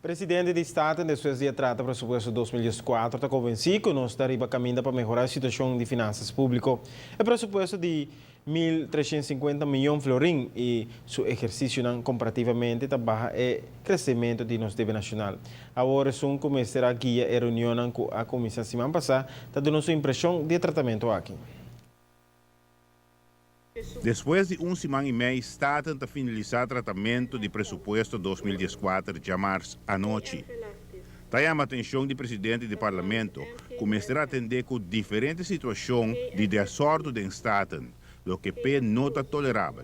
Presidente de Estado, después de trata presupuesto 2014, está convencido que nos arriba caminho para melhorar a situação de finanças públicas. O presupuesto de 1.350 milhões de florim e seu exercício comparativamente está baixo é crescimento de nosso débito nacional. Agora, um começará aqui a reunião com a comissão semana passada, está dando sua impressão de tratamento aqui. Depois de uma semana e meia, está a finalizar o tratamento de presupuesto 2014 de março à noite. Chama a atenção do presidente do parlamento, começará a atender com diferentes situações de desordem do Estado, o que é nota tolerável.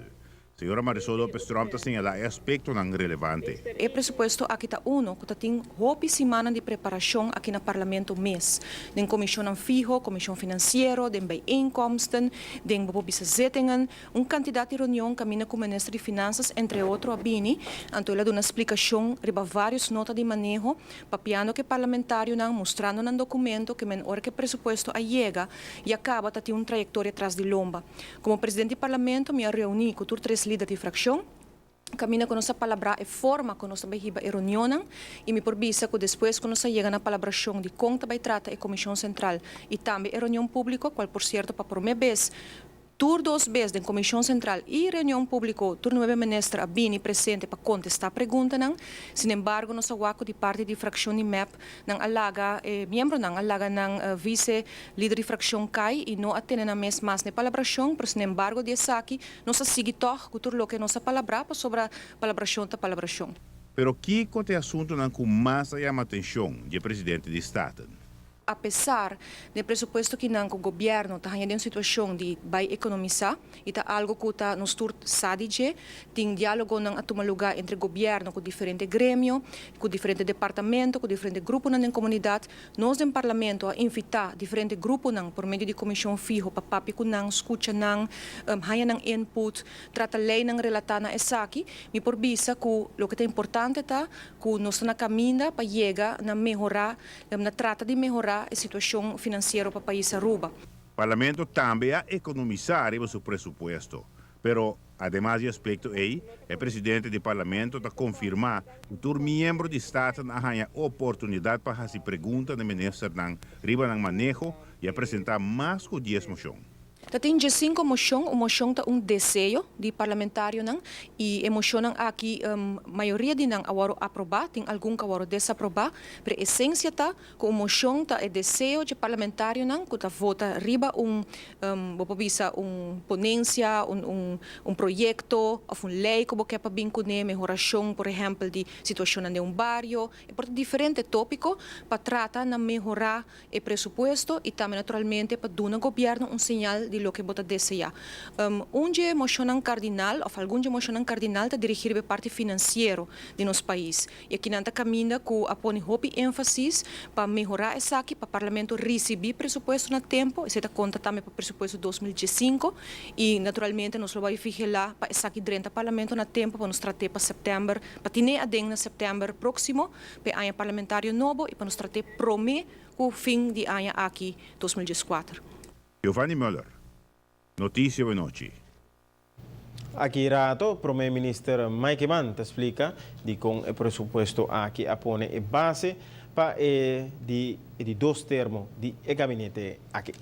Senhora Marisol Lopes Trump señala aspecto não relevante. O presupuesto aqui está que tem hopi semana de preparação aqui no parlamento mês. Den comissão fijo, comissão financeiro, den bijeenkomsten, den bezittingen, candidato de reunião caminha com o ministro de Finanças, entre outros, a Bini, então ele dá uma explicação riba vários notas de manejo, papiando que parlamentário não, mostrando um documento que men hora que o presupuesto chega e acaba tá ter uma trajetória atrás de lomba. Como presidente do parlamento, me reuni com três líder de fração, camina com nossa palavra e forma com nossa behiba e reunião e me porbisa que depois que nossa chega na palabração de conta vai trata e comissão central e também a reunião pública, qual por certo para por vez tur 2 vezes da Comissão Central e reunião pública, tur 9 ministra Bini presente para contestar a pergunta, sin embargo, nossa waco de parte de fração de MEP, não alaga, membro não alaga não vice-líder de fração CAI e não atende na mês mais na palabração, mas, sin embargo, de aqui, nossa seguitor, que tur lo que nossa palavra, para sobre a palabração da palabração. Pero que conte assunto não com mais chama a atenção do presidente do Estado? Apesar do presupuesto que o governo está em uma situação de vai economizar e está algo que está nos tur sadige, tem diálogo não a tomar lugar entre o governo com diferentes grêmios, com diferentes departamentos, com diferentes grupos na comunidade, nós no parlamento a invitar diferentes grupos não por meio de comissão fijo para papi com não escuta não, haya não input, trata lei não relatada na aqui, me por bisa que o que é importante está que nós na caminha para chegar na melhorar, na trata de melhorar a situação financeira para o país Aruba. O parlamento também a economizar o seu presupuesto, pero además de aspecto aí, o presidente do parlamento está confirmar que o membro do Estado tem a oportunidade para fazer perguntas ao ministro riba ng manejo e apresentar mais que 10 moções. Tem 5 moção, o moção tá desejo de parlamentário não e emoção aqui maioria de não awaro aprovar, tem algum que awaro desaprovar, pero essência tá com o moção tá desejo de parlamentário não que tá vota riba bisa ponência, projeto ou lei que quer para vincular melhoração, por exemplo, de situação de barrio, e por diferente tópico para tratar na melhorar o presupuesto e também naturalmente para dar ao governo sinal de lo que bota deseja. Moção cardinal, ou algum moção cardinal, está dirigida para a parte financeira de nosso país. E aqui não caminha com a pôr ênfase para melhorar essa aqui, para o parlamento receber presupuesto no tempo, e se conta também para o presupuesto 2015, e naturalmente nós vamos vigilar para essa aqui dentro do parlamento no tempo, para nos tratar para setembro, para ter a em setembro próximo, para o parlamentário novo e para nos tratar promê com o fim de ano aqui 2014. Giovanni Müller, Notícia da Noite. Aqui rato, o primeiro-ministro Mike Manta explica de com o presupuesto aqui apone base para de 2 termos de gabinete aqui.